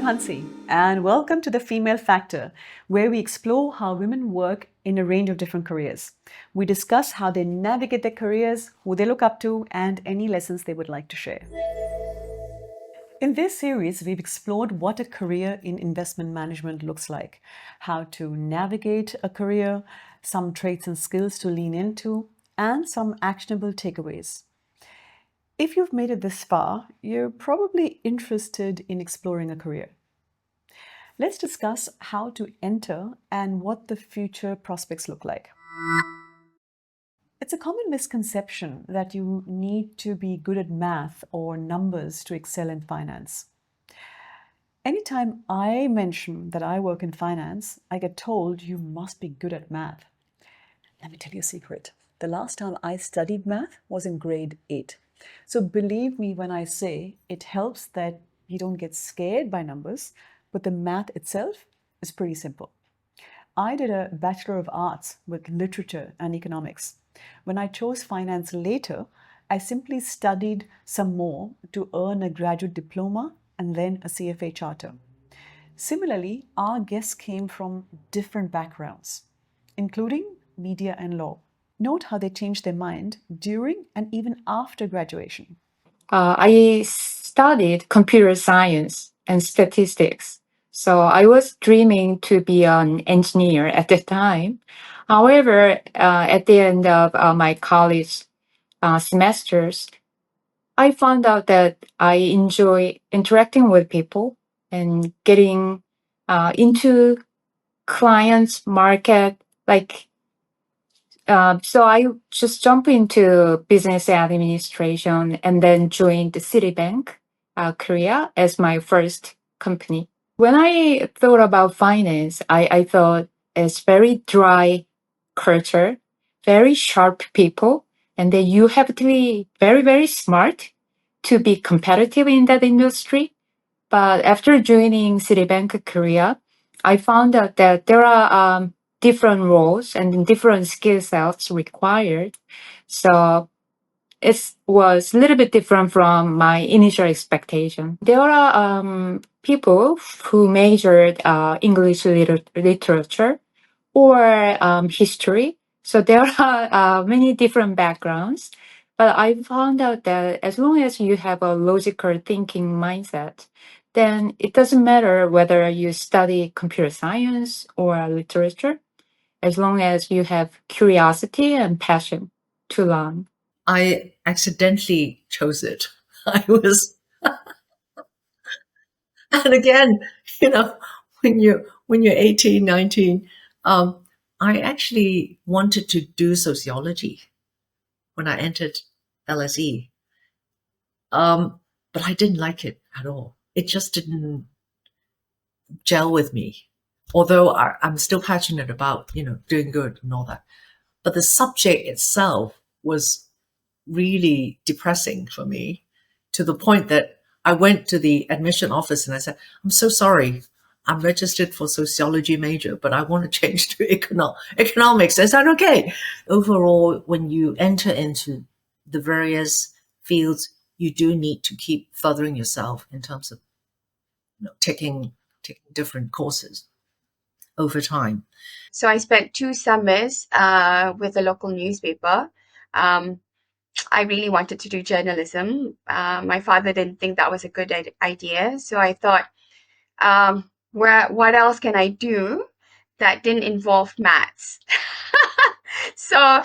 Hansi, and welcome to The Female Factor, where we explore how women work in a range of different careers. We discuss how they navigate their careers, who they look up to, and any lessons they would like to share. In this series, we've explored what a career in investment management looks like, how to navigate a career, some traits and skills to lean into, and some actionable takeaways. If you've made it this far, you're probably interested in exploring a career. Let's discuss how to enter and what the future prospects look like. It's a common misconception that you need to be good at math or numbers to excel in finance. Anytime I mention that I work in finance, I get told you must be good at math. Let me tell you a secret. The last time I studied math was in grade 8. So believe me when I say it helps that you don't get scared by numbers, but the math itself is pretty simple. I did a Bachelor of Arts with Literature and Economics. When I chose finance later, I simply studied some more to earn a graduate diploma and then a CFA charter. Similarly, our guests came from different backgrounds, including media and law. Note how they changed their mind during and even after graduation. I studied computer science and statistics. So I was dreaming to be an engineer at the time. However, at the end of my college semesters, I found out that I enjoy interacting with people and getting into clients' market. So I just jumped into business administration and then joined Citibank Korea as my first company. When I thought about finance, I thought it's very dry culture, very sharp people, and then you have to be very, very smart to be competitive in that industry. But after joining Citibank Korea, I found out that there are different roles and different skill sets required. So it was a little bit different from my initial expectation. There are people who majored English literature or history. So there are many different backgrounds. But I found out that as long as you have a logical thinking mindset, then it doesn't matter whether you study computer science or literature, as long as you have curiosity and passion to learn. I accidentally chose it. I was, and again, you know, when you're 18, 19, I actually wanted to do sociology when I entered LSE, but I didn't like it at all. It just didn't gel with me. Although I'm still passionate about doing good and all that, but the subject itself was really depressing for me, to the point that I went to the admission office and I said, I'm so sorry, I'm registered for sociology major, but I want to change to economics. Is that okay? Overall, when you enter into the various fields, you do need to keep furthering yourself in terms of taking different courses over time. So I spent 2 summers with a local newspaper. I really wanted to do journalism. My father didn't think that was a good idea. So I thought, what else can I do that didn't involve maths? So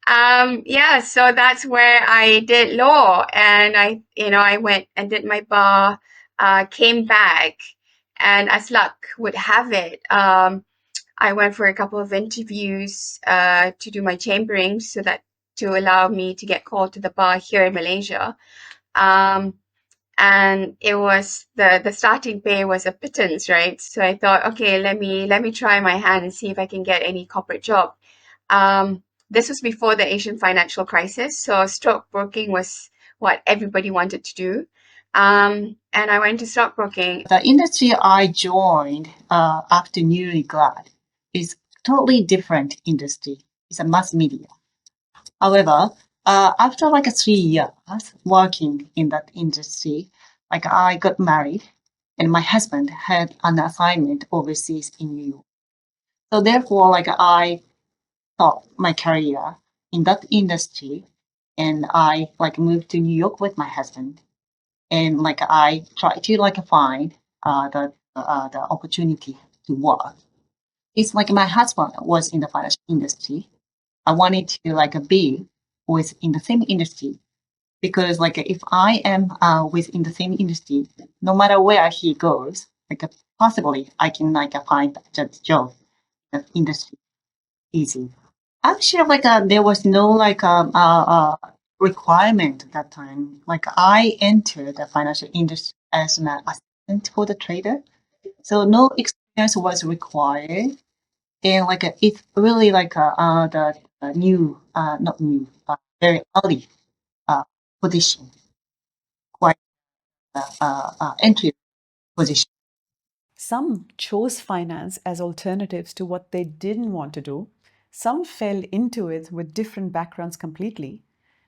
so that's where I did law, and I went and did my bar, came back, and as luck would have it, I went for a couple of interviews to do my chambering, so that to allow me to get called to the bar here in Malaysia. And it was the starting pay was a pittance, right? So I thought, okay, let me try my hand and see if I can get any corporate job. This was before the Asian financial crisis, so stockbroking was what everybody wanted to do. And I went to stockbroking. The industry I joined after newly grad is totally different industry. It's a mass media. However, after 3 years working in that industry, I got married and my husband had an assignment overseas in New York. So therefore, like I thought my career in that industry, and I like moved to New York with my husband, and like I tried to like find the opportunity to work. It's like my husband was in the financial industry. I wanted to like be with in the same industry because like if I am within the same industry, no matter where he goes, like possibly I can like find that job in the industry easy. Actually, like there was no like requirement at that time. Like I entered the financial industry as an assistant for the trader, so no experience was required. And like it's really like the new, not new, very early uh, position, quite entry position. Some chose finance as alternatives to what they didn't want to do. Some fell into it with different backgrounds completely.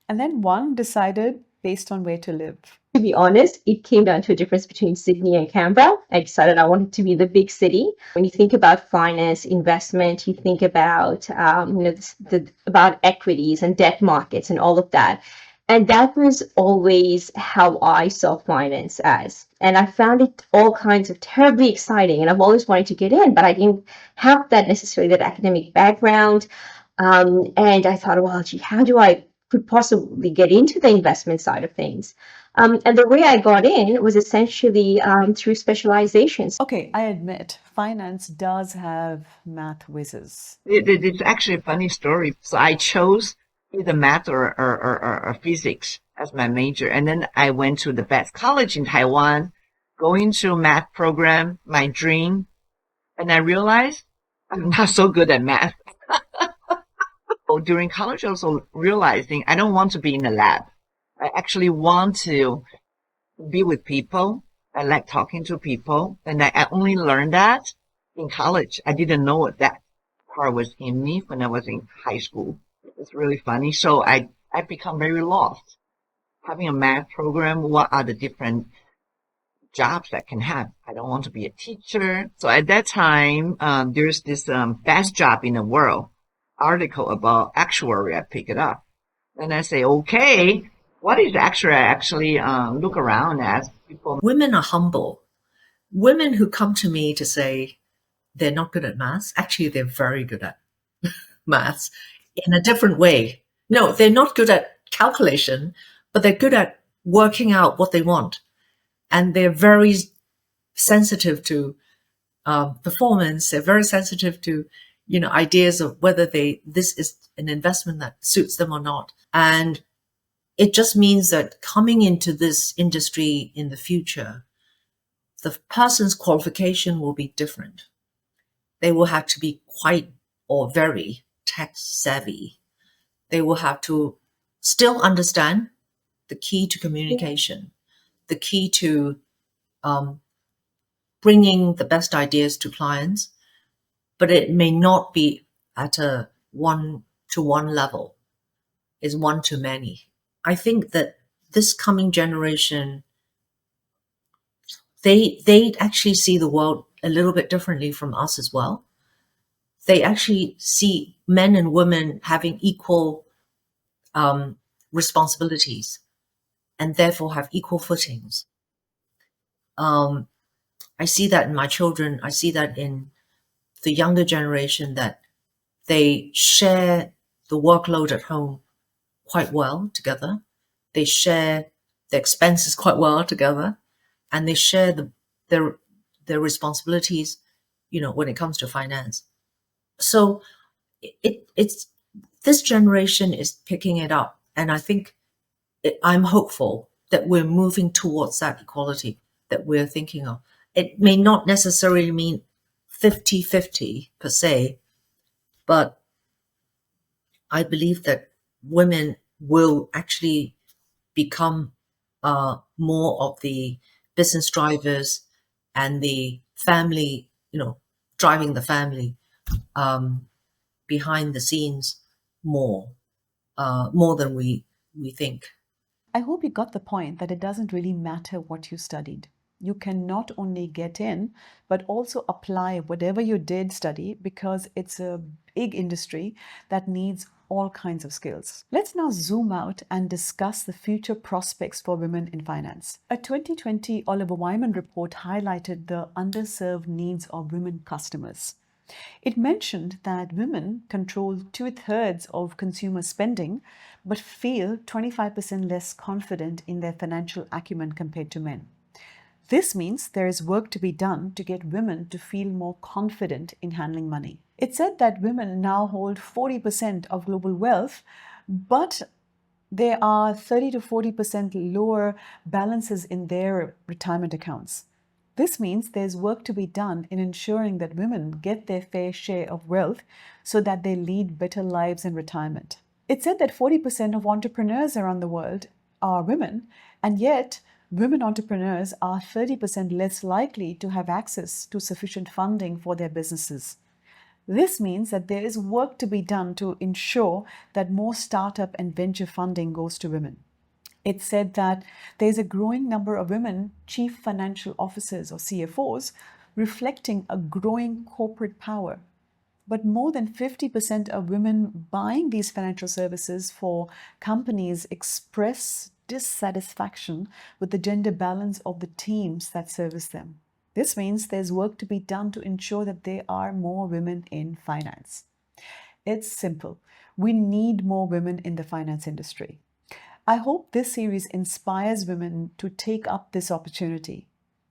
And then one decided based on where to live. To be honest, it came down to a difference between Sydney and Canberra. I decided I wanted to be the big city. When you think about finance, investment, you think about about equities and debt markets and all of that. And that was always how I saw finance as. And I found it all kinds of terribly exciting. And I've always wanted to get in, but I didn't have that necessarily that academic background. And I thought, well, gee, how do I could possibly get into the investment side of things? And the way I got in was essentially through specializations. Okay, I admit, finance does have math whizzes. It's actually a funny story. So I chose either math or physics as my major. And then I went to the best college in Taiwan, going to a math program, my dream. And I realized I'm not so good at math. During college, also realizing I don't want to be in the lab. I actually want to be with people. I like talking to people. And I only learned that in college. I didn't know that part was in me when I was in high school. It's really funny. So I become very lost. Having a math program, what are the different jobs that can have? I don't want to be a teacher. So at that time, there's this best job in the world article about actuary. I pick it up and I say, okay, what is actuary? I actually look around as people. Women are humble. Women who come to me to say they're not good at maths, actually, they're very good at maths in a different way. No, they're not good at calculation, but they're good at working out what they want. And they're very sensitive to performance. They're very sensitive to, ideas of whether this is an investment that suits them or not. And it just means that coming into this industry in the future, the person's qualification will be different. They will have to be quite or very tech savvy. They will have to still understand the key to communication, the key to bringing the best ideas to clients, but it may not be at a one-to-one level. It's one-to-many. I think that this coming generation, they actually see the world a little bit differently from us as well. They actually see men and women having equal responsibilities and therefore have equal footings. I see that in my children. I see that in the younger generation, that they share the workload at home quite well together. They share the expenses quite well together, and they share their responsibilities, when it comes to finance. So it's this generation is picking it up, and I think I'm hopeful that we're moving towards that equality that we're thinking of. It may not necessarily mean 50-50 per se, but I believe that women will actually become more of the business drivers and the family, driving the family behind the scenes more than we think. I hope you got the point that it doesn't really matter what you studied. you can not only get in, but also apply whatever you did study, because it's a big industry that needs all kinds of skills. Let's now zoom out and discuss the future prospects for women in finance. A 2020 Oliver Wyman report highlighted the underserved needs of women customers. It mentioned that women control 2/3 of consumer spending, but feel 25% less confident in their financial acumen compared to men. This means there is work to be done to get women to feel more confident in handling money. It said that women now hold 40% of global wealth, but there are 30 to 40% lower balances in their retirement accounts. This means there's work to be done in ensuring that women get their fair share of wealth so that they lead better lives in retirement. It said that 40% of entrepreneurs around the world are women, and yet women entrepreneurs are 30% less likely to have access to sufficient funding for their businesses. This means that there is work to be done to ensure that more startup and venture funding goes to women. It said that there's a growing number of women chief financial officers or CFOs, reflecting a growing corporate power. But more than 50% of women buying these financial services for companies express dissatisfaction with the gender balance of the teams that service them. This means there's work to be done to ensure that there are more women in finance. It's simple. We need more women in the finance industry. I hope this series inspires women to take up this opportunity.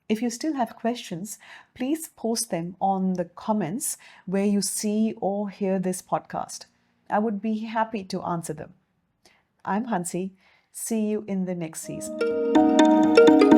If you still have questions, please post them on the comments where you see or hear this podcast. I would be happy to answer them. I'm Hansi. See you in the next season.